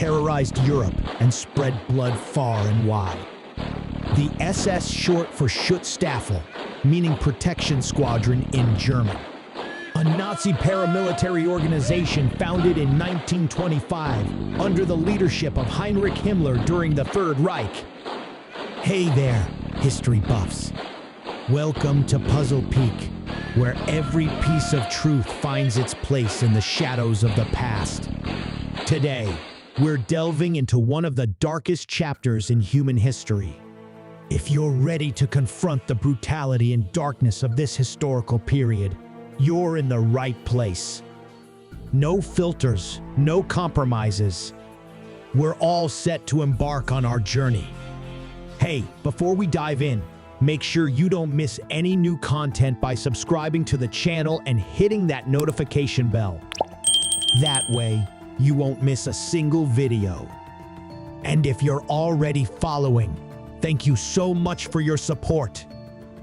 terrorized Europe and spread blood far and wide. The SS, short for Schutzstaffel, meaning Protection Squadron in German. A Nazi paramilitary organization founded in 1925 under the leadership of Heinrich Himmler during the Third Reich. Hey there, history buffs. Welcome to Puzzle Peak, where every piece of truth finds its place in the shadows of the past. Today, we're delving into one of the darkest chapters in human history. If you're ready to confront the brutality and darkness of this historical period, you're in the right place. No filters, no compromises. We're all set to embark on our journey. Hey, before we dive in, make sure you don't miss any new content by subscribing to the channel and hitting that notification bell. That way, you won't miss a single video. And if you're already following, thank you so much for your support.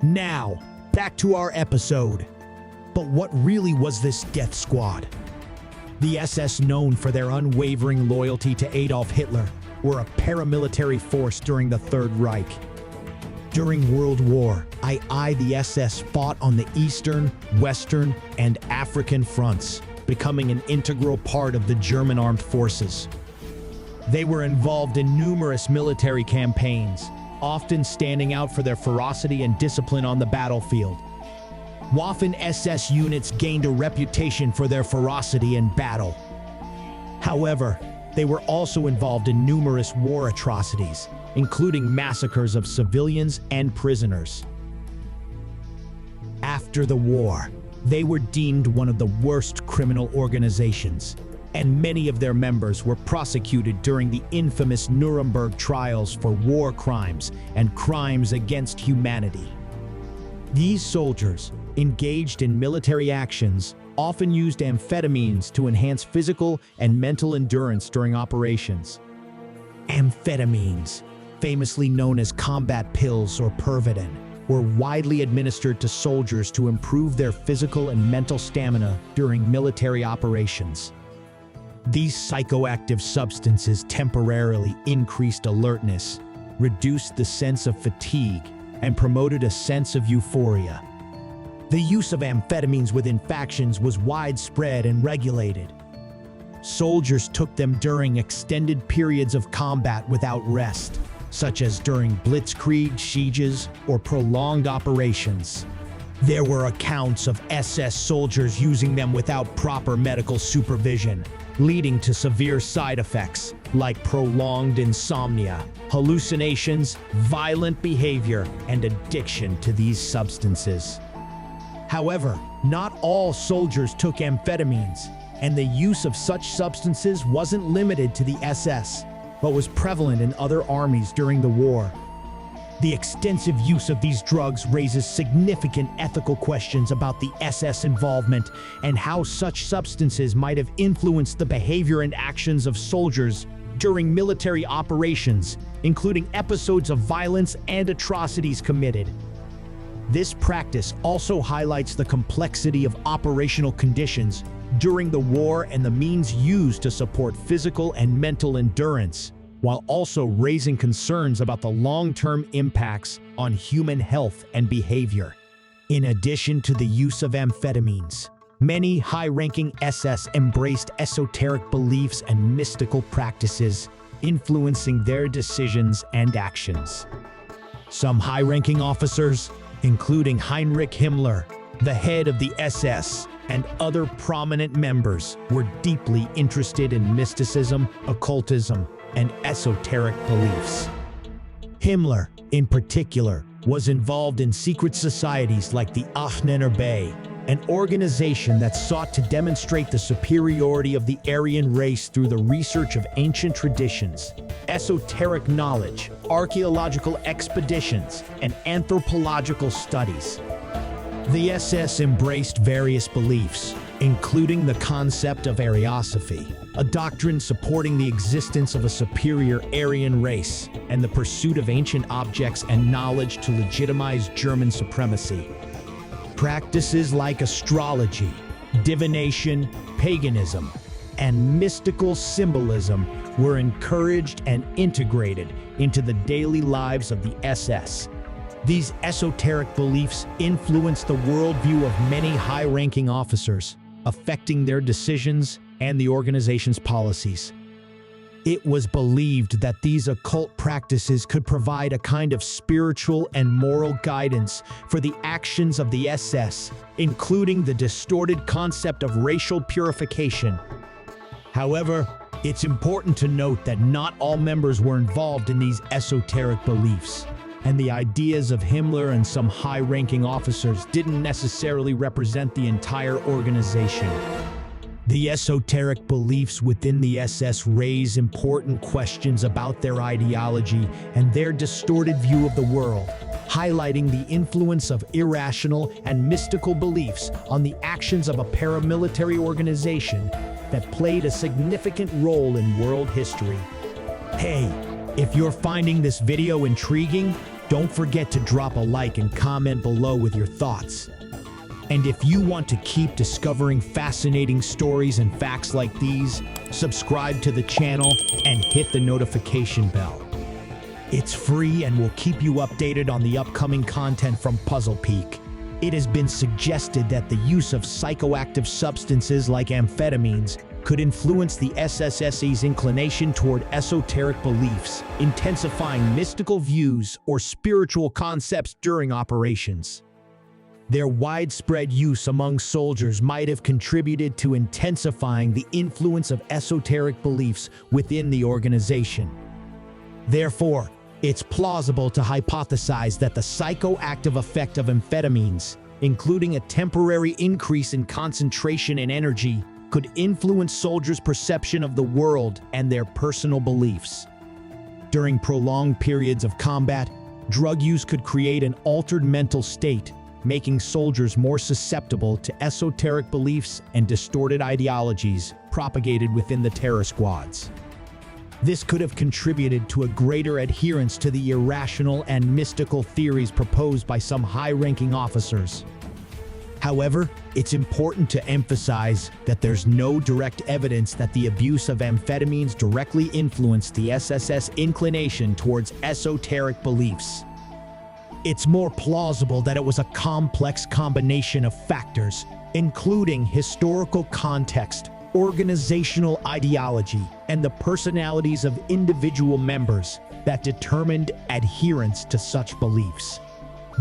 Now, back to our episode. But what really was this death squad? The SS, known for their unwavering loyalty to Adolf Hitler, were a paramilitary force during the Third Reich. During World War I, the SS fought on the Eastern, Western, and African fronts, becoming an integral part of the German armed forces. They were involved in numerous military campaigns, often standing out for their ferocity and discipline on the battlefield. Waffen-SS units gained a reputation for their ferocity in battle. However, they were also involved in numerous war atrocities, including massacres of civilians and prisoners. After the war, they were deemed one of the worst criminal organizations, and many of their members were prosecuted during the infamous Nuremberg trials for war crimes and crimes against humanity. These soldiers, engaged in military actions, often used amphetamines to enhance physical and mental endurance during operations. Amphetamines, famously known as combat pills or Pervitin, were widely administered to soldiers to improve their physical and mental stamina during military operations. These psychoactive substances temporarily increased alertness, reduced the sense of fatigue, and promoted a sense of euphoria. The use of amphetamines within factions was widespread and regulated. Soldiers took them during extended periods of combat without rest, such as during Blitzkrieg sieges or prolonged operations. There were accounts of SS soldiers using them without proper medical supervision, leading to severe side effects like prolonged insomnia, hallucinations, violent behavior, and addiction to these substances. However, not all soldiers took amphetamines, and the use of such substances wasn't limited to the SS, but was prevalent in other armies during the war. The extensive use of these drugs raises significant ethical questions about the SS involvement and how such substances might have influenced the behavior and actions of soldiers during military operations, including episodes of violence and atrocities committed. This practice also highlights the complexity of operational conditions during the war and the means used to support physical and mental endurance, while also raising concerns about the long-term impacts on human health and behavior. In addition to the use of amphetamines, many high-ranking SS embraced esoteric beliefs and mystical practices, influencing their decisions and actions. Some high-ranking officers, including Heinrich Himmler, the head of the SS, and other prominent members, were deeply interested in mysticism, occultism, and esoteric beliefs. Himmler, in particular, was involved in secret societies like the Achnener Bay, an organization that sought to demonstrate the superiority of the Aryan race through the research of ancient traditions, esoteric knowledge, archaeological expeditions, and anthropological studies. The SS embraced various beliefs, including the concept of Ariosophy, a doctrine supporting the existence of a superior Aryan race and the pursuit of ancient objects and knowledge to legitimize German supremacy. Practices like astrology, divination, paganism, and mystical symbolism were encouraged and integrated into the daily lives of the SS. These esoteric beliefs influenced the worldview of many high-ranking officers, affecting their decisions and the organization's policies. It was believed that these occult practices could provide a kind of spiritual and moral guidance for the actions of the SS, including the distorted concept of racial purification. However, it's important to note that not all members were involved in these esoteric beliefs, and the ideas of Himmler and some high-ranking officers didn't necessarily represent the entire organization. The esoteric beliefs within the SS raise important questions about their ideology and their distorted view of the world, highlighting the influence of irrational and mystical beliefs on the actions of a paramilitary organization that played a significant role in world history. Hey, if you're finding this video intriguing, don't forget to drop a like and comment below with your thoughts. And if you want to keep discovering fascinating stories and facts like these, subscribe to the channel and hit the notification bell. It's free and will keep you updated on the upcoming content from Puzzle Peak. It has been suggested that the use of psychoactive substances like amphetamines could influence the SSSE's inclination toward esoteric beliefs, intensifying mystical views or spiritual concepts during operations. Their widespread use among soldiers might have contributed to intensifying the influence of esoteric beliefs within the organization. Therefore, it's plausible to hypothesize that the psychoactive effect of amphetamines, including a temporary increase in concentration and energy, could influence soldiers' perception of the world and their personal beliefs. During prolonged periods of combat, drug use could create an altered mental state, making soldiers more susceptible to esoteric beliefs and distorted ideologies propagated within the terror squads. This could have contributed to a greater adherence to the irrational and mystical theories proposed by some high-ranking officers. However, it's important to emphasize that there's no direct evidence that the abuse of amphetamines directly influenced the SS's inclination towards esoteric beliefs. It's more plausible that it was a complex combination of factors, including historical context, organizational ideology, and the personalities of individual members that determined adherence to such beliefs.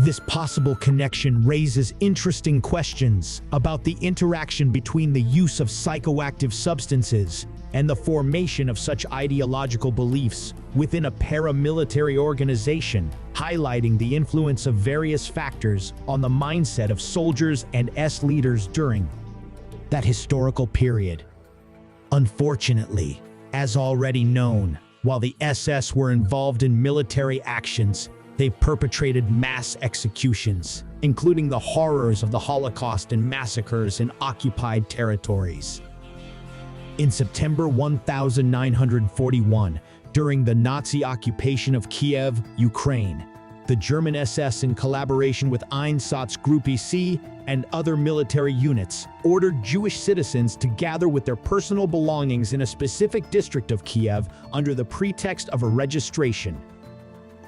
This possible connection raises interesting questions about the interaction between the use of psychoactive substances and the formation of such ideological beliefs within a paramilitary organization, highlighting the influence of various factors on the mindset of soldiers and S leaders during that historical period. Unfortunately, as already known, while the SS were involved in military actions, they perpetrated mass executions, including the horrors of the Holocaust and massacres in occupied territories. In September 1941, during the Nazi occupation of Kiev, Ukraine, the German SS, in collaboration with Einsatzgruppe C and other military units, ordered Jewish citizens to gather with their personal belongings in a specific district of Kiev under the pretext of a registration.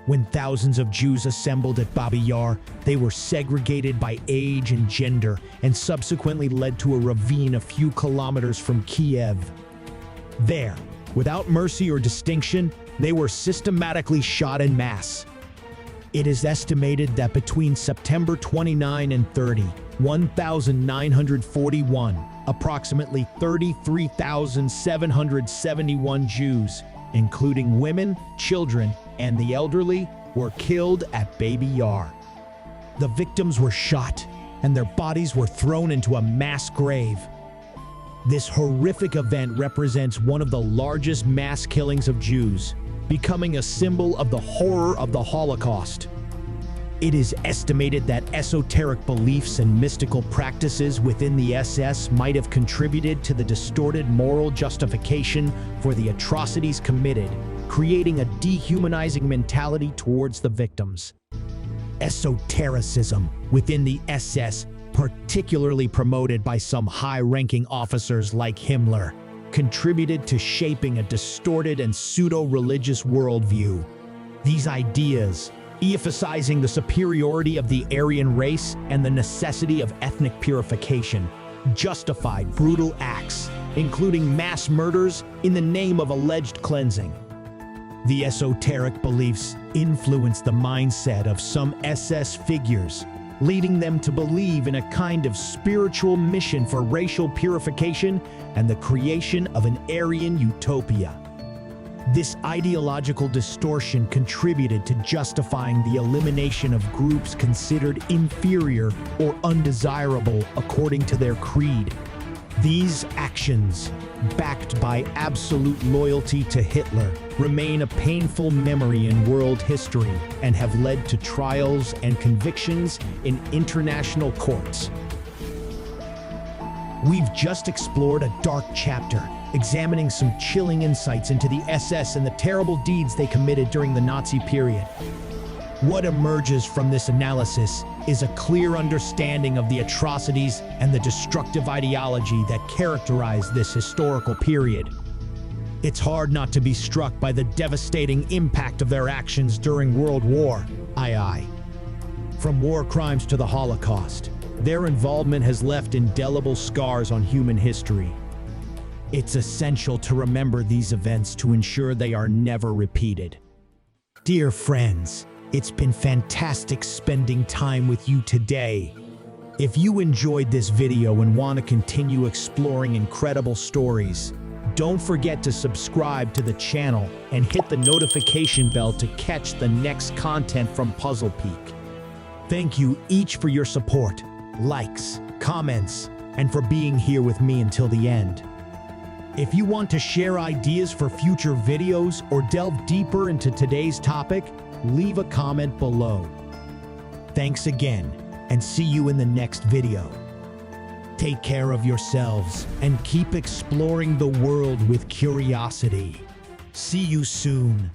When thousands of Jews assembled at Babi Yar, they were segregated by age and gender and subsequently led to a ravine a few kilometers from Kiev. There, without mercy or distinction, they were systematically shot en masse. It is estimated that between September 29 and 30, 1941, approximately 33,771 Jews, including women, children, and the elderly, were killed at Babi Yar. The victims were shot, and their bodies were thrown into a mass grave. This horrific event represents one of the largest mass killings of Jews, becoming a symbol of the horror of the Holocaust. It is estimated that esoteric beliefs and mystical practices within the SS might have contributed to the distorted moral justification for the atrocities committed, creating a dehumanizing mentality towards the victims. Esotericism within the SS, particularly promoted by some high-ranking officers like Himmler, contributed to shaping a distorted and pseudo-religious worldview. These ideas, emphasizing the superiority of the Aryan race and the necessity of ethnic purification, justified brutal acts, including mass murders in the name of alleged cleansing. The esoteric beliefs influenced the mindset of some SS figures, leading them to believe in a kind of spiritual mission for racial purification and the creation of an Aryan utopia. This ideological distortion contributed to justifying the elimination of groups considered inferior or undesirable according to their creed. These actions, backed by absolute loyalty to Hitler, remain a painful memory in world history and have led to trials and convictions in international courts. We've just explored a dark chapter, examining some chilling insights into the SS and the terrible deeds they committed during the Nazi period. What emerges from this analysis is a clear understanding of the atrocities and the destructive ideology that characterized this historical period. It's hard not to be struck by the devastating impact of their actions during World War II. From war crimes to the Holocaust, their involvement has left indelible scars on human history. It's essential to remember these events to ensure they are never repeated. Dear friends, it's been fantastic spending time with you today. If you enjoyed this video and want to continue exploring incredible stories, don't forget to subscribe to the channel and hit the notification bell to catch the next content from Puzzle Peak. Thank you each for your support, likes, comments, and for being here with me until the end. If you want to share ideas for future videos or delve deeper into today's topic, leave a comment below. Thanks again, and see you in the next video. Take care of yourselves and keep exploring the world with curiosity. See you soon.